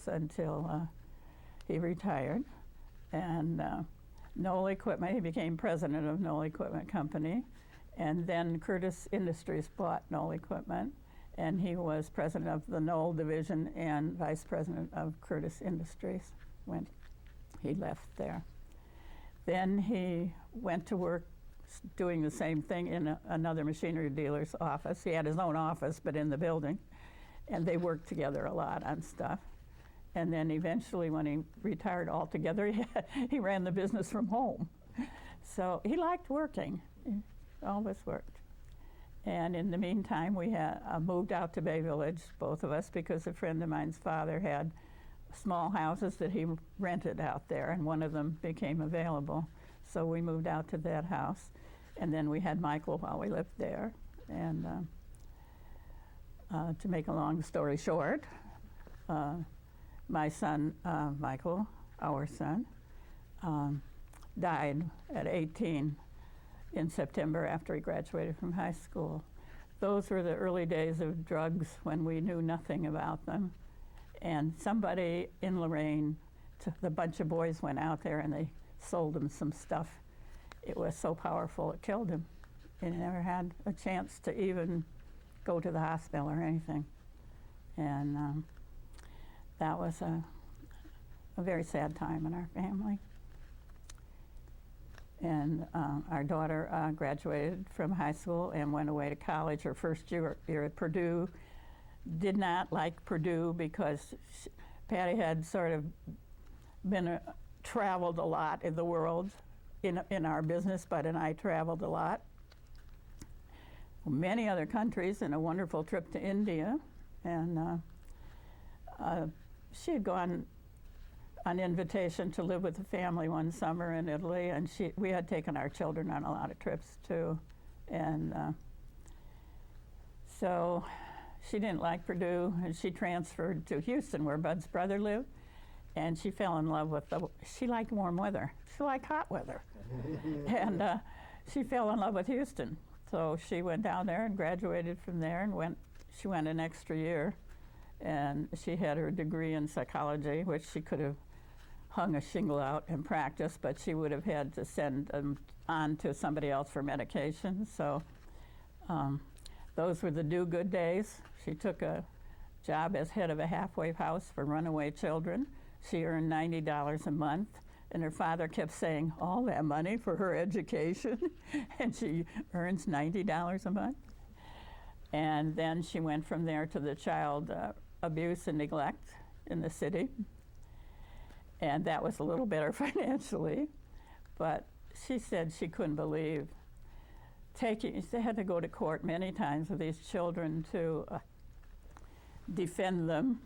business until he retired. And Knoll Equipment, he became president of Knoll Equipment Company. And then Curtis Industries bought Knoll Equipment. And he was president of the Knoll division and vice president of Curtis Industries when he left there. Then he went to work doing the same thing in another machinery dealer's office. He had his own office, but in the building. And they worked together a lot on stuff. And then eventually, when he retired altogether, he ran the business from home. So he liked working. He always worked. And in the meantime, we had moved out to Bay Village, both of us, because a friend of mine's father had small houses that he rented out there, and one of them became available. So we moved out to that house. And then we had Michael while we lived there. And to make a long story short, my son, Michael, our son, died at 18 in September after he graduated from high school. Those were the early days of drugs when we knew nothing about them. And somebody in Lorraine, the bunch of boys went out there and they sold him some stuff. It was so powerful it killed him. He never had a chance to even go to the hospital or anything. And that was a very sad time in our family. And our daughter graduated from high school and went away to college. Her first year at Purdue. Did not like Purdue because Patty had sort of been traveled a lot in the world in our business, Bud and I traveled a lot. Many other countries, and a wonderful trip to India. And she had gone on invitation to live with the family one summer in Italy, and we had taken our children on a lot of trips too. And so she didn't like Purdue, and she transferred to Houston where Bud's brother lived, and she fell in love with she liked warm weather. She liked hot weather. And she fell in love with Houston. So she went down there and graduated from there, and she went an extra year, and she had her degree in psychology, which she could have hung a shingle out and practiced, but she would have had to send them on to somebody else for medication. So those were the do-good days. She took a job as head of a halfway house for runaway children. She earned $90 a month, and her father kept saying, all that money for her education, and she earns $90 a month. And then she went from there to the child abuse and neglect in the city. And that was a little better financially, but she said she couldn't believe they had to go to court many times with these children to defend them.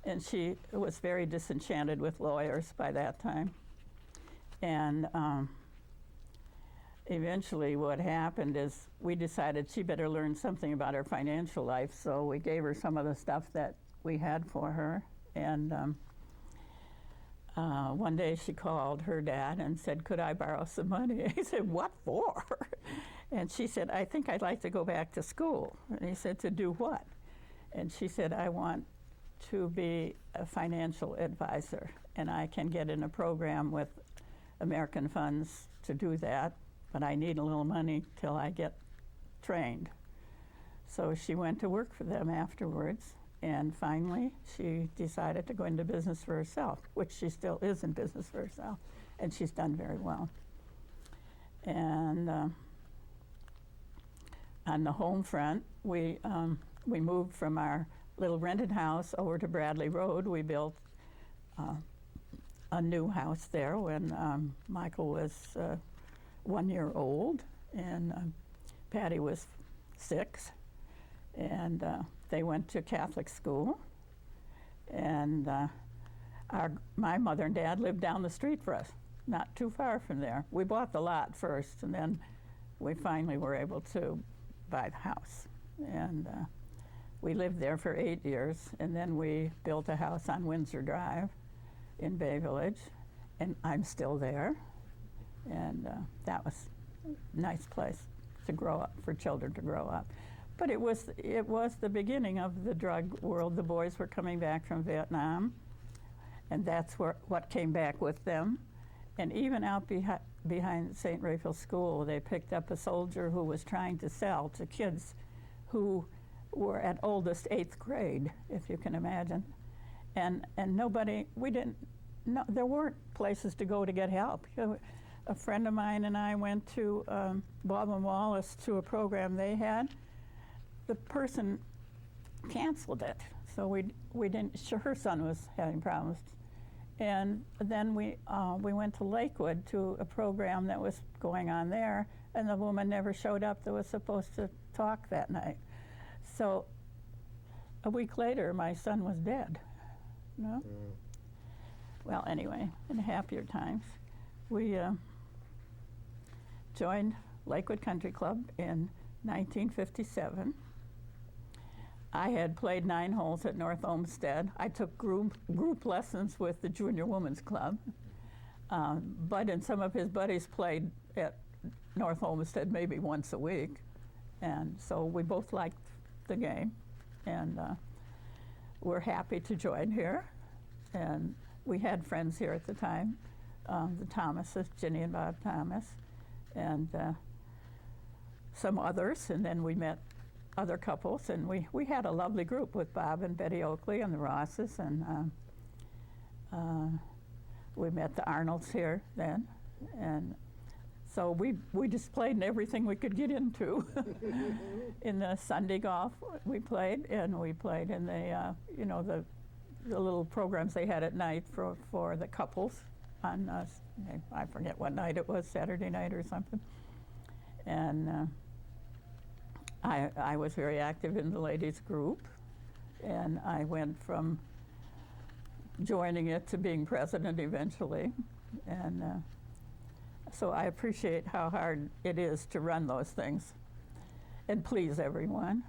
And she was very disenchanted with lawyers by that time. And eventually what happened is we decided she better learn something about her financial life, so we gave her some of the stuff that we had for her. And one day she called her dad and said, could I borrow some money? He said, what for? And she said, I think I'd like to go back to school. And he said, to do what? And she said, I want to be a financial advisor, and I can get in a program with American Funds to do that, but I need a little money till I get trained. So she went to work for them afterwards, and finally she decided to go into business for herself, which she still is in business for herself, and she's done very well. And on the home front, we moved from our little rented house over to Bradley Road. We built a new house there when Michael was 1 year old, and Patty was 6, and they went to Catholic school, and my mother and dad lived down the street for us, not too far from there. We bought the lot first, and then we finally were able to buy the house. And we lived there for 8 years, and then we built a house on Windsor Drive in Bay Village, and I'm still there. And that was a nice place to grow up, for children to grow up. But it was the beginning of the drug world. The boys were coming back from Vietnam, and that's what came back with them. And even out behind St. Raphael's School, they picked up a soldier who was trying to sell to kids who were at oldest 8th grade, if you can imagine. And nobody, we didn't, no, there weren't places to go to get help. A friend of mine and I went to Bob and Wallace to a program they had. The person canceled it, so we didn't. Her son was having problems, and then we went to Lakewood to a program that was going on there, and the woman never showed up that was supposed to talk that night. So a week later, my son was dead. No. Well, anyway, in happier times, we joined Lakewood Country Club in 1957. I had played 9 holes at North Olmsted. I took group lessons with the Junior Women's Club. Bud and some of his buddies played at North Olmsted maybe once a week. And so we both liked the game. And we're happy to join here. And we had friends here at the time, the Thomases, Ginny and Bob Thomas, and some others. And then we met other couples, and we had a lovely group with Bob and Betty Oakley and the Rosses, and we met the Arnolds here then, and so we just played in everything we could get into. In the Sunday golf we played, and we played in the the little programs they had at night for the couples on I forget what night it was, Saturday night or something, and I was very active in the ladies group, and I went from joining it to being president eventually, and so I appreciate how hard it is to run those things and please everyone.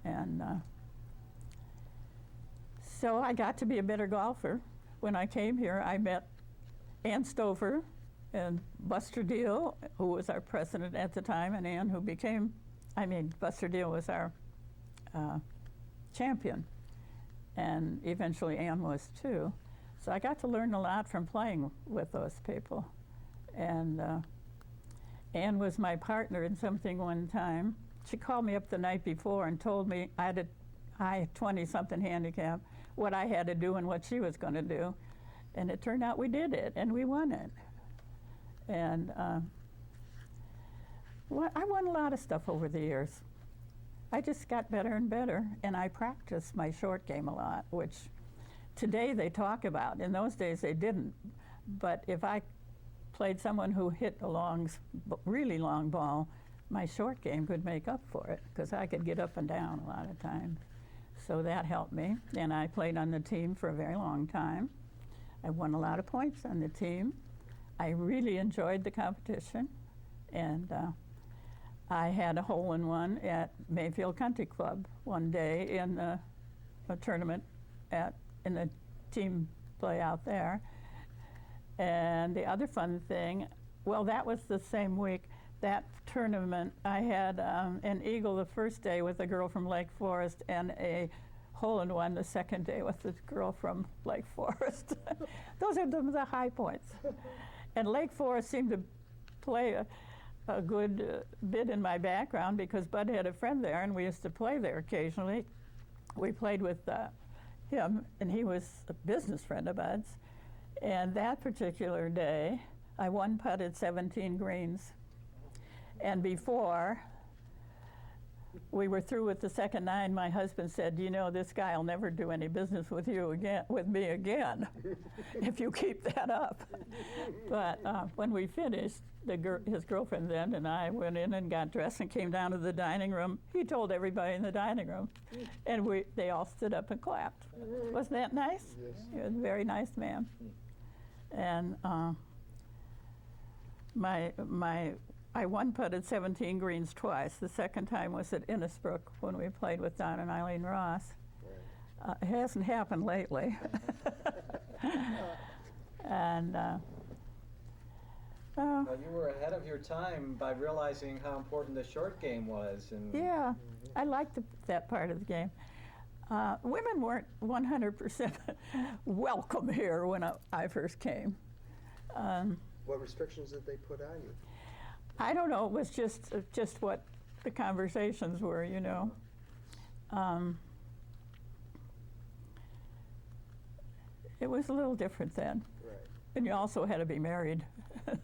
And so I got to be a better golfer. When I came here, I met Ann Stover and Buster Deal, who was our president at the time, and Ann, who became, Buster Deal was our champion, and eventually Ann was too. So I got to learn a lot from playing with those people. And Ann was my partner in something one time. She called me up the night before and told me I had a 20-something handicap, what I had to do and what she was going to do. And it turned out we did it, and we won it. And I won a lot of stuff over the years. I just got better and better, and I practiced my short game a lot, which today they talk about. In those days they didn't. But if I played someone who hit a really long ball, my short game could make up for it, because I could get up and down a lot of times. So that helped me. And I played on the team for a very long time. I won a lot of points on the team. I really enjoyed the competition. And I had a hole-in-one at Mayfield Country Club one day in a tournament in the team play out there. And the other fun thing, well, that was the same week. That tournament, I had an eagle the first day with a girl from Lake Forest, and a hole-in-one the second day with the girl from Lake Forest. Those are the high points. And Lake Forest seemed to play a good bit in my background, because Bud had a friend there, and we used to play there occasionally. We played with him, and he was a business friend of Bud's. And that particular day, I one-putted 17 greens. And before we were through with the second 9, my husband said, "You know, this guy will never do any business with me again, if you keep that up." But when we finished, his girlfriend then and I went in and got dressed and came down to the dining room. He told everybody in the dining room, and they all stood up and clapped. Wasn't that nice? Yes. He was a very nice man. And I one-putted 17 greens twice. The second time was at Innisbrook when we played with Don and Eileen Ross. Right. It hasn't happened lately. And Well, you were ahead of your time by realizing how important the short game was. And yeah, I liked that part of the game. Women weren't 100% welcome here when I first came. What restrictions did they put on you? I don't know. It was just what the conversations were, you know. It was a little different then. Right. And you also had to be married.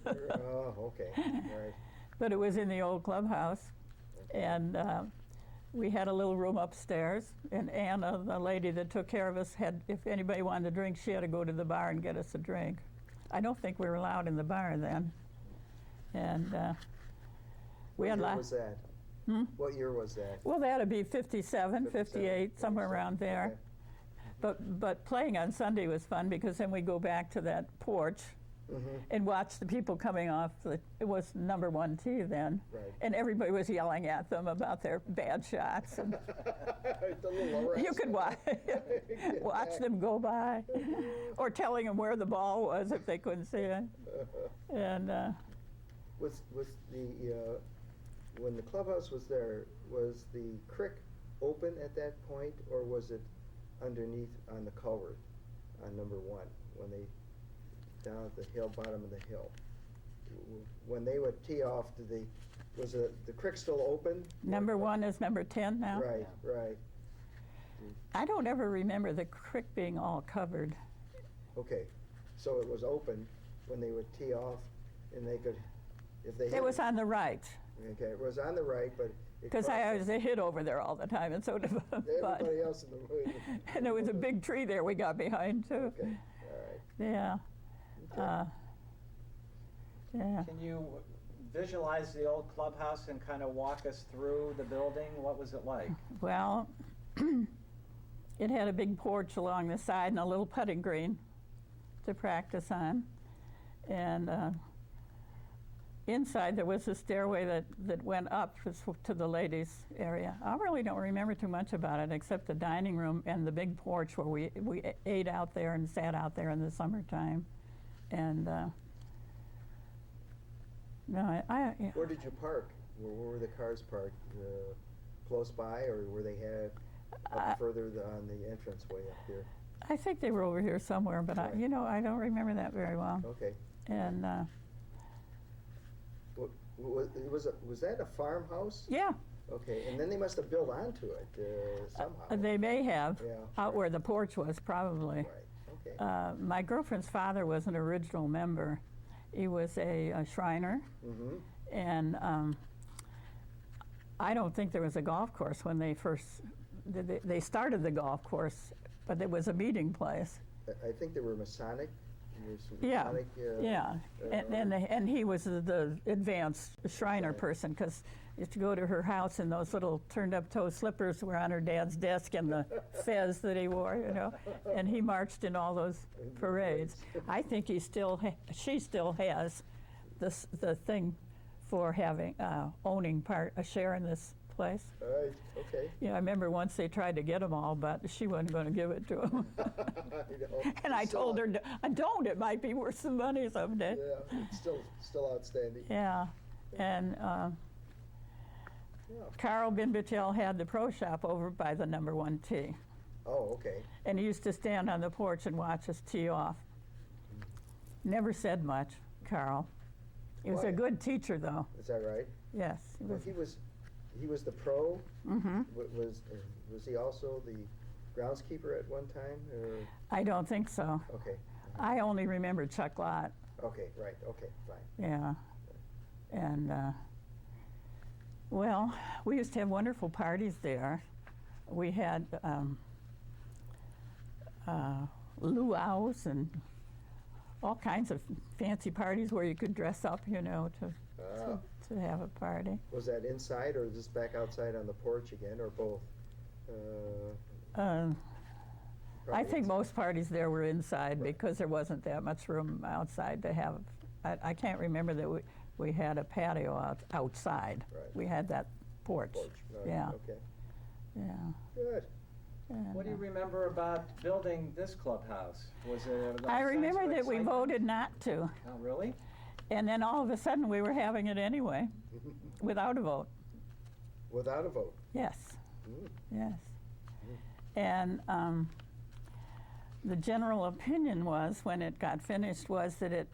Oh, okay. Right. But it was in the old clubhouse. And we had a little room upstairs. And Anna, the lady that took care of us, had, if anybody wanted to drink, she had to go to the bar and get us a drink. I don't think we were allowed in the bar then. And we had What year was that? What year was that? Well, that'd be 57, 58, somewhere 57, around there. okay. But playing on Sunday was fun because then we go back to that porch and watch the people coming off. It was number 1 tee then, Right. and everybody was yelling at them about their bad shots. And The little you could watch them go by, or telling them where the ball was if they couldn't see it. And Was the when the clubhouse was there, was the creek open at that point, or was it underneath on the culvert on number 1 when they down at the hill, bottom of the hill? When they would tee off, was the creek still open? number 1 is number 10 now. Right, right. I don't ever remember the creek being all covered. Okay, so it was open when they would tee off, and they could, if they hit It was on the right, Okay, it was on the right, but it because crossed I was a hit over there all the time, and so did Bud. everybody else in the room. And there was a big tree there we got behind too. Okay, all right. Yeah. Okay. Yeah. Can you visualize the old clubhouse and kind of walk us through the building? What was it like? Well, it had a big porch along the side and a little putting green to practice on. And inside there was a stairway that went up to the ladies' area. I really don't remember too much about it except the dining room and the big porch where we ate out there and sat out there in the summertime. And no, Where did you park? Where were the cars parked? Close by, or were they had up further on the entranceway up here? I think they were over here somewhere, but Right. I don't remember that very well. Okay. And Was that a farmhouse? yeah, Okay, and then they must have built onto it somehow. they may have Yeah. out where the porch was, probably. Right, okay. My girlfriend's father was an original member. He was a Shriner, Mm-hmm. and I don't think there was a golf course when they first, they started the golf course, but it was a meeting place. I think they were Masonic. Yeah, Masonic, yeah, and he was the advanced Shriner Right. person, because to go to her house and those little turned-up toe slippers were on her dad's desk and the fez that he wore, and he marched in all those parades. I think she still has the thing for having owning a share in this place. All right, okay. Yeah, I remember once they tried to get them all, but she wasn't going to give it to him. And I told her, don't, it might be worth some money someday. Yeah, it's still outstanding. Yeah, and Yeah. Carl Binbichel had the pro shop over by the number 1 tee. Oh, okay. And he used to stand on the porch and watch us tee off. Never said much, Carl. He was a Why? good teacher, though. Is that right? Yes, he Well, was. he was the pro. Mm-hmm. Was he also the groundskeeper at one time? Or? I don't think so. Okay. I only remember Chuck Lott. Okay, right. Okay, fine. Yeah. And, well, we used to have wonderful parties there. We had luau's and all kinds of fancy parties where you could dress up, to have a party. Was that inside or just back outside on the porch again, or both? I Probably think inside. most parties there were inside Right. because there wasn't that much room outside to have. I can't remember that we had a patio outside. Right. We had that porch. Right, Yeah. Okay. Yeah. Good. And, What do you remember about building this clubhouse? Was it a I sense remember of that we excitement? voted not to, Oh, really? and then all of a sudden we were having it anyway, without a vote. Without a vote. Yes, Mm. yes. And the general opinion was, when it got finished, was that it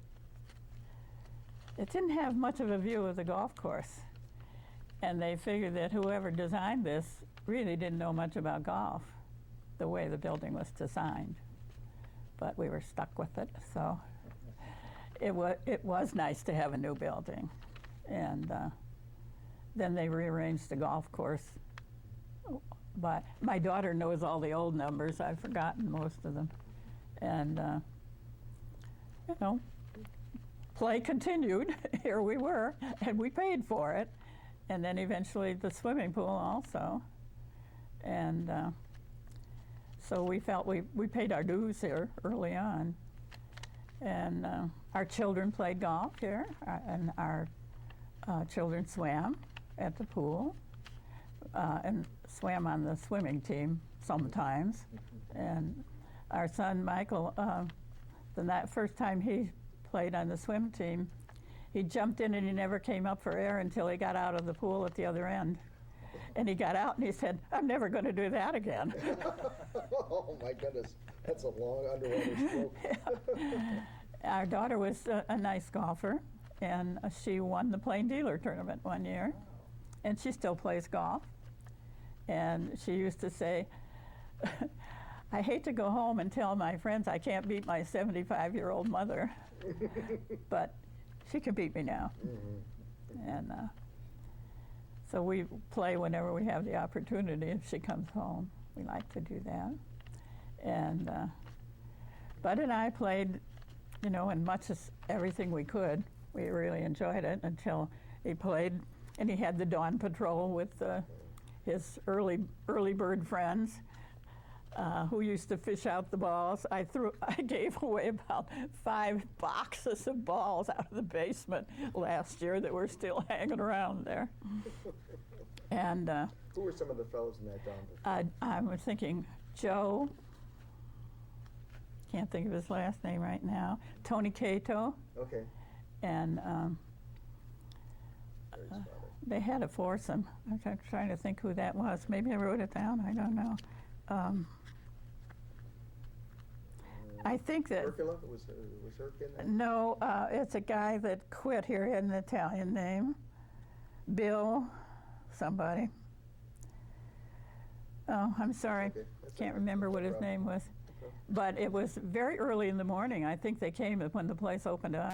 didn't have much of a view of the golf course. And they figured that whoever designed this really didn't know much about golf, the way the building was designed. But we were stuck with it, so it was nice to have a new building. And then they rearranged the golf course. But my daughter knows all the old numbers. I've forgotten most of them. And, you know, play continued. Here we were, and we paid for it. And then eventually the swimming pool also. And so we felt we paid our dues here early on. And our children played golf here, and our children swam at the pool and swam on the swimming team sometimes. And our son Michael, the first time he played on the swim team, he jumped in and he never came up for air until he got out of the pool at the other end. And he got out and he said, "I'm never going to do that again." Oh my goodness, that's a long underwater stroke. Our daughter was a nice golfer, and she won the Plain Dealer tournament one year, and she still plays golf. And she used to say, "I hate to go home and tell my friends I can't beat my 75-year-old mother, but she can beat me now." Mm-hmm. And so we play whenever we have the opportunity. If she comes home, we like to do that. And Bud and I played, you know, in much as everything we could. We really enjoyed it until he played, and he had the dawn patrol with his early bird friends who used to fish out the balls. I gave away about 5 boxes of balls out of the basement last year that were still hanging around there. And Who were some of the fellows in that dawn patrol? I was thinking Joe, can't think of his last name right now, Tony Cato, Okay. and Gary's father. they had a foursome. I'm trying to think who that was. Maybe I wrote it down, I don't know. I think that, Hercula? Was Herc in that? no, it's a guy that quit here, he had an Italian name. Bill somebody. Oh, I'm sorry. Okay, that's Can't all right. remember No what his problem. name was. No problem. But it was very early in the morning. I think they came when the place opened up.